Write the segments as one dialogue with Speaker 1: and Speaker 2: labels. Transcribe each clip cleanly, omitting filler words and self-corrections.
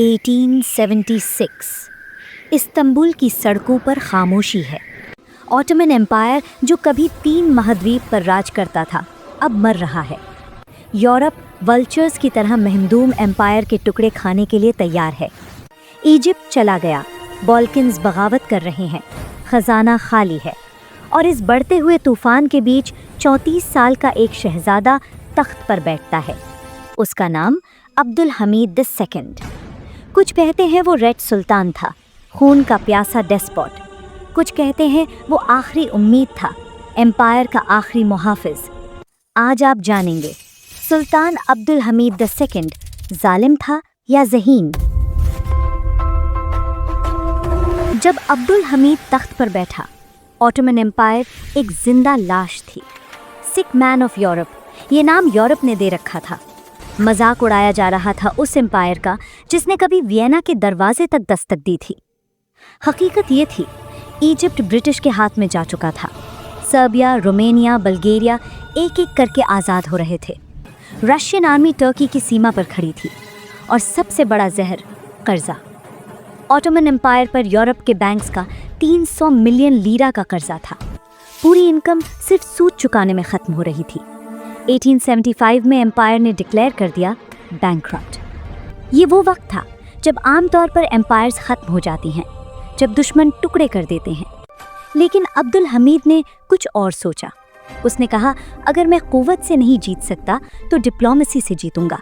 Speaker 1: 1876 Istanbul की सड़कों पर खामोशी है। ऑटोमन एम्पायर जो कभी 3 महाद्वीप पर राज करता था अब मर रहा है। यूरोप वल्चर्स की तरह महमदूम एम्पायर के टुकड़े खाने के लिए तैयार है। इजिप्ट चला गया, बॉल्कन्स बगावत कर रहे हैं, खजाना खाली है और इस बढ़ते हुए तूफान के बीच 34 साल का एक शहजादा तख्त पर बैठता है। उसका नाम अब्दुल हमीद II। कुछ कहते हैं वो रेड सुल्तान था, खून का प्यासा डेस्पॉट। कुछ कहते हैं वो आखिरी उम्मीद था, एम्पायर का आखिरी मुहाफिज। आज आप जानेंगे सुल्तान अब्दुल हमीद II जालिम था या ज़हीन। जब अब्दुल हमीद तख्त पर बैठा, ऑटोमन एम्पायर एक जिंदा लाश थी। सिक मैन ऑफ यूरोप, ये नाम यूरोप ने दे रखा था। मजाक उड़ाया जा रहा था उस एम्पायर का जिसने कभी वियना के दरवाजे तक दस्तक दी थी। हकीकत ये थी, इजिप्ट ब्रिटिश के हाथ में जा चुका था। सर्बिया, रोमेनिया, बल्गेरिया एक एक करके आज़ाद हो रहे थे। रशियन आर्मी टर्की की सीमा पर खड़ी थी और सबसे बड़ा जहर कर्जा। ऑटोमन एम्पायर पर यूरोप के बैंक्स का 300 मिलियन लीरा का कर्जा था। पूरी इनकम सिर्फ सूद चुकाने में ख़त्म हो रही थी। 1875 में एम्पायर ने डिक्लेयर कर दिया बैंकक्रप्ट। ये वो वक्त था जब आमतौर पर एम्पायर्स ख़त्म हो जाती हैं, जब दुश्मन टुकड़े कर देते हैं। लेकिन अब्दुल हमीद ने कुछ और सोचा। उसने कहा, अगर मैं क़ुव्वत से नहीं जीत सकता तो डिप्लोमेसी से जीतूंगा।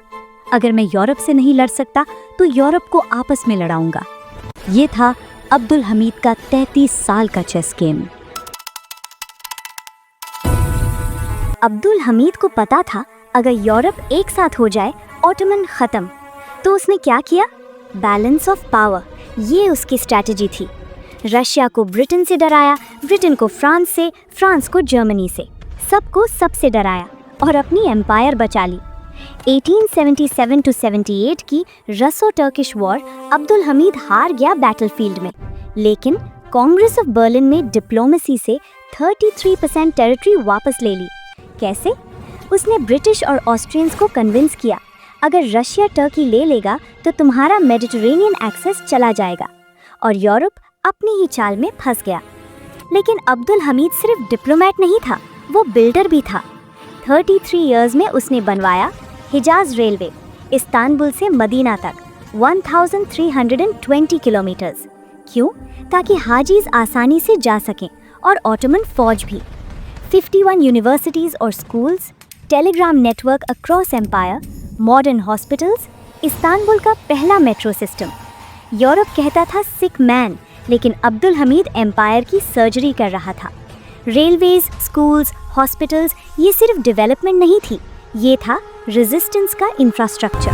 Speaker 1: अगर मैं यूरोप से नहीं लड़ सकता तो यूरोप को आपस में लड़ाऊंगा। ये था अब्दुल हमीद का 33 साल का चेस गेम। अब्दुल हमीद को पता था अगर यूरोप एक साथ हो जाए ऑटोमन ख़त्म। तो उसने क्या किया? बैलेंस ऑफ पावर, ये उसकी स्ट्रैटेजी थी। रशिया को ब्रिटेन से डराया, ब्रिटेन को फ्रांस से, फ्रांस को जर्मनी से, सबको सबसे डराया और अपनी एम्पायर बचा ली। 1877-78 की रसो टर्किश वॉर अब्दुल हमीद हार गया बैटलफील्ड में, लेकिन कांग्रेस ऑफ बर्लिन ने डिप्लोमेसी से 33% टेरिटरी वापस ले ली। कैसे? उसने ब्रिटिश और ऑस्ट्रियंस को कन्विंस किया, अगर रशिया टर्की ले लेगा तो तुम्हारा मेडिटरेनियन एक्सेस चला जाएगा, और यूरोप अपनी ही चाल में फंस गया। लेकिन अब्दुल हमीद सिर्फ डिप्लोमेट नहीं था, वो बिल्डर भी था। 33 इयर्स में उसने बनवाया हिजाज रेलवे, इस्तांबुल से मदीना तक 1320 किलोमीटर्स। क्यों? ताकि हाजीज आसानी से जा सकें और ऑटोमन फौज भी। 51 यूनिवर्सिटीज़ और schools, telegram network across empire, modern hospitals, Istanbul का पहला मेट्रो सिस्टम। यूरोप कहता था सिक मैन, लेकिन अब्दुल हमीद एम्पायर की सर्जरी कर रहा था। रेलवेज, स्कूल्स, हॉस्पिटल्स, ये सिर्फ डेवलपमेंट नहीं थी, ये था रेजिस्टेंस का इंफ्रास्ट्रक्चर।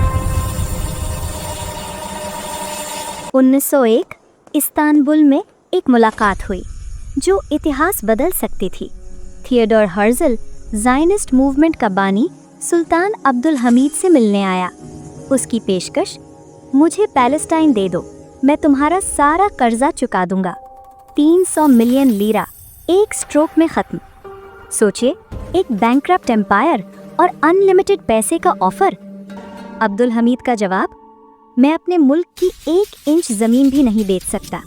Speaker 1: 1901 इस्तांबुल में एक मुलाकात हुई जो इतिहास बदल सकती थी। थियोडोर हर्जल, ज़ायनिस्ट मूवमेंट का बानी, सुल्तान अब्दुल हमीद से मिलने आया। उसकी पेशकश, मुझे पैलेस्टाइन दे दो, मैं तुम्हारा सारा कर्जा चुका दूंगा। 300 मिलियन लीरा एक स्ट्रोक में ख़त्म। सोचिए, एक बैंकक्रप्ट एम्पायर और अनलिमिटेड पैसे का ऑफर। अब्दुल हमीद का जवाब, मैं अपने मुल्क की 1 इंच ज़मीन भी नहीं बेच सकता।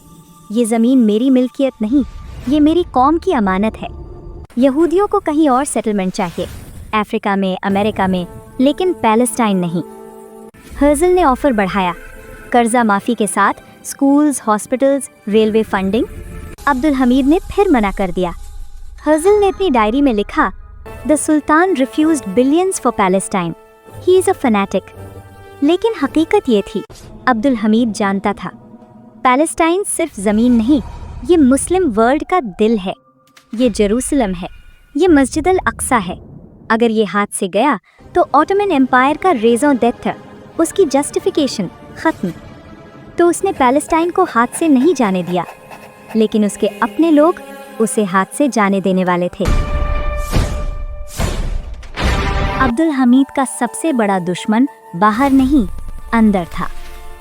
Speaker 1: ये ज़मीन मेरी मिल्कियत नहीं, ये मेरी कौम की अमानत है। यहूदियों को कहीं और सेटलमेंट चाहिए, अफ्रीका में, अमेरिका में, लेकिन पैलेस्टाइन नहीं। हर्जल ने ऑफर बढ़ाया, कर्जा माफ़ी के साथ schools, hospitals, railway funding. Abdul Hamid ने फिर मना कर दिया। हर्जल ने अपनी डायरी में लिखा, the sultan refused billions for Palestine, he is a fanatic. लेकिन हकीकत ये थी, अब्दुल हमीद जानता था, पैलेस्टाइन सिर्फ ज़मीन नहीं, ये मुस्लिम वर्ल्ड का दिल है, ये जेरूसलम है, ये मस्जिद अल अक्सा है। अगर ये हाथ से गया तो ऑटोमन एम्पायर का रेज़ों डेथ, उसकी जस्टिफिकेशन ख़त्म। तो उसने पैलेस्टाइन को हाथ से नहीं जाने दिया, लेकिन उसके अपने लोग उसे हाथ से जाने देने वाले थे। अब्दुल हमीद का सबसे बड़ा दुश्मन बाहर नहीं, अंदर था।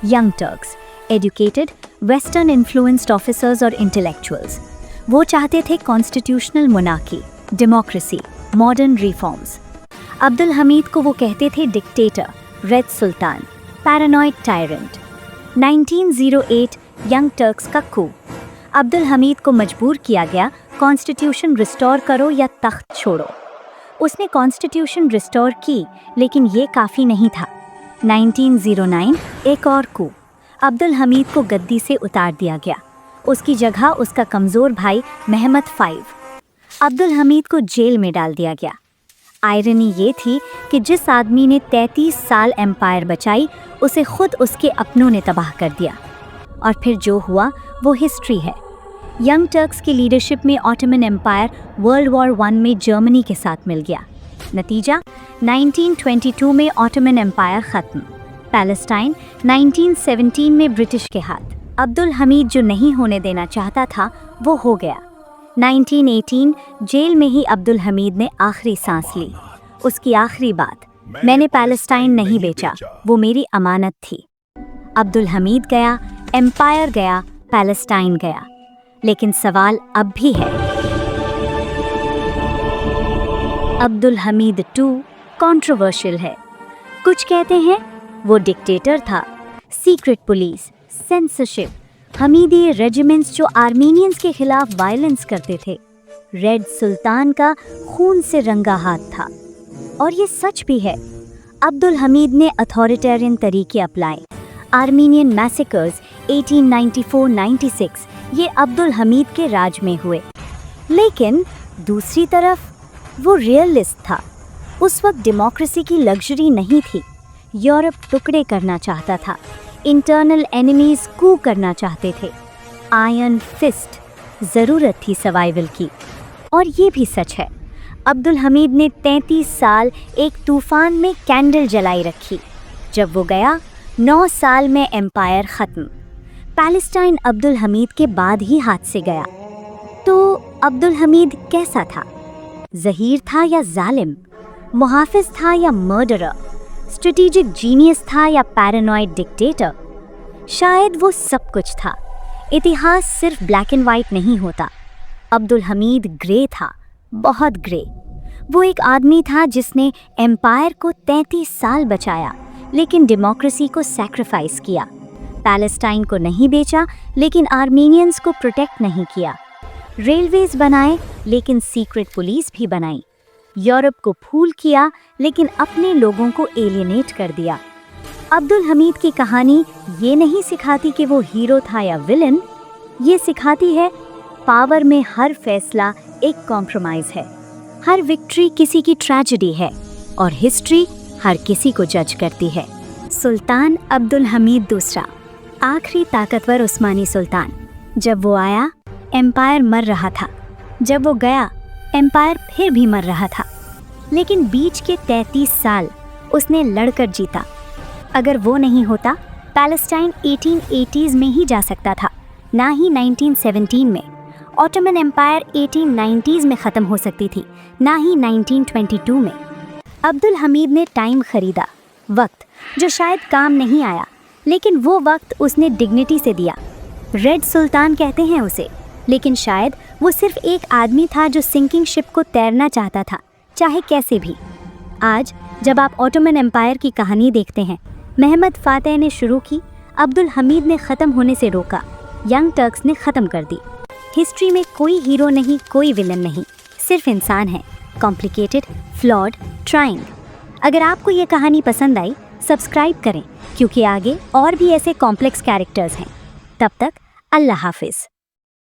Speaker 1: Young Turks, educated, western influenced officers और इंटेलेक्चुअल्स। वो चाहते थे constitutional monarchy, democracy, modern reforms. Abdul Hamid को वो कहते थे डिक्टेटर, रेड सुल्तान, पैरानॉइड टायरेंट। 1908 यंग टर्क्स का coup। अब्दुल हमीद को मजबूर किया गया कॉन्स्टिट्यूशन रिस्टोर करो या तख्त छोड़ो। उसने कॉन्स्टिट्यूशन रिस्टोर की, लेकिन ये काफ़ी नहीं था। 1909 एक और coup। अब्दुल हमीद को गद्दी से उतार दिया गया। उसकी जगह उसका कमज़ोर भाई महमद फाइव। अब्दुल हमीद को जेल में डाल दिया गया। आयरनी ये थी कि जिस आदमी ने 33 साल एम्पायर बचाई, उसे खुद उसके अपनों ने तबाह कर दिया। और फिर जो हुआ वो हिस्ट्री है। यंग टर्क्स की लीडरशिप में ऑटोमन एम्पायर वर्ल्ड वॉर 1 में जर्मनी के साथ मिल गया। नतीजा 1922 में ऑटोमन एम्पायर ख़त्म। पैलेस्टाइन 1917 में ब्रिटिश के हाथ। अब्दुल हमीद जो नहीं होने देना चाहता था वो हो गया। 1918 जेल में ही अब्दुल हमीद ने आखिरी सांस ली। उसकी आखिरी बात, मैंने पैलेस्टाइन नहीं बेचा, वो मेरी अमानत थी। अब्दुल हमीद गया, एम्पायर गया, पैलेस्टाइन गया, लेकिन सवाल अब भी है। अब्दुल हमीद 2 कंट्रोवर्शियल है। कुछ कहते हैं वो डिक्टेटर था, secret police, censorship, Hamidi regiments जो आर्मीनियंस के खिलाफ वायलेंस करते थे। रेड सुल्तान का खून से रंगा हाथ था। और ये सच भी है। अब्दुल हमीद ने अथॉरिटेरियन तरीके अपनाए। आर्मीनियन मैसेकर्स 1894-96 ये अब्दुल हमीद के राज में हुए। लेकिन दूसरी तरफ वो रियलिस्ट था। उस वक्त डेमोक्रेसी की लग्जरी नहीं थी। यूरोप टुकड़े करना चाहता था। इंटरनल एनिमीज कू करना चाहते थे। आयरन फिस्ट, ज़रूरत थी सर्वाइवल की। और ये भी सच है, अब्दुल हमीद ने 33 साल एक तूफान में कैंडल जलाई रखी। जब वो गया, 9 साल में एम्पायर ख़त्म। पैलेस्टाइन अब्दुल हमीद के बाद ही हाथ से गया। तो अब्दुल हमीद कैसा था? ज़हीर था या जालिम? मुहाफ़िज़ था या मर्डरर? स्ट्रेटेजिक जीनियस था या पैरानॉइड डिक्टेटर? शायद वो सब कुछ था। इतिहास सिर्फ ब्लैक एंड वाइट नहीं होता। अब्दुल हमीद ग्रे था, बहुत ग्रे। वो एक आदमी था जिसने एम्पायर को 33 साल बचाया, लेकिन डेमोक्रेसी को सैक्रिफाइस किया। पैलेस्टाइन को नहीं बेचा, लेकिन आर्मीनियंस को प्रोटेक्ट नहीं किया। रेलवेज बनाए, लेकिन सीक्रेट पुलिस भी बनाई। यूरोप को फूल किया, लेकिन अपने लोगों को एलियनेट कर दिया। अब्दुल हमीद की कहानी ये नहीं सिखाती कि वो हीरो था या विलन। ये सिखाती है पावर में हर फैसला एक कॉम्प्रोमाइज़ है। हर विक्ट्री किसी की ट्रेजेडी है, और हिस्ट्री हर किसी को जज करती है। सुल्तान अब्दुल हमीद दूसरा, आखिरी ताकतवर उस्मानी सुल्तान। जब वो आया, एम्पायर मर रहा था। जब वो गया, एम्पायर फिर भी मर रहा था। लेकिन बीच के 33 साल उसने लड़कर जीता। अगर वो नहीं होता, पैलेस्टाइन 1880s में ही जा सकता था, ना ही 1917 में। ऑटोमन एम्पायर 1890s में ख़त्म हो सकती थी, ना ही 1922 में। अब्दुल हमीद ने टाइम ख़रीदा, वक्त जो शायद काम नहीं आया, लेकिन वो वक्त उसने डिग्निटी से दिया। रेड सुल्तान कहते हैं उसे, लेकिन शायद वो सिर्फ एक आदमी था जो सिंकिंग शिप को तैरना चाहता था, चाहे कैसे भी। आज जब आप ऑटोमन एम्पायर की कहानी देखते हैं, महमद फातेह ने शुरू की, अब्दुल हमीद ने ख़त्म होने से रोका, यंग टर्क्स ने ख़त्म कर दी। हिस्ट्री में कोई हीरो नहीं, कोई विलन नहीं, सिर्फ इंसान है, कॉम्प्लिकेटेड, फ्लॉड, ट्राइंग। अगर आपको ये कहानी पसंद आई, सब्सक्राइब करें, क्योंकि आगे और भी ऐसे कॉम्प्लेक्स कैरेक्टर्स हैं। तब तक अल्लाह हाफिज़।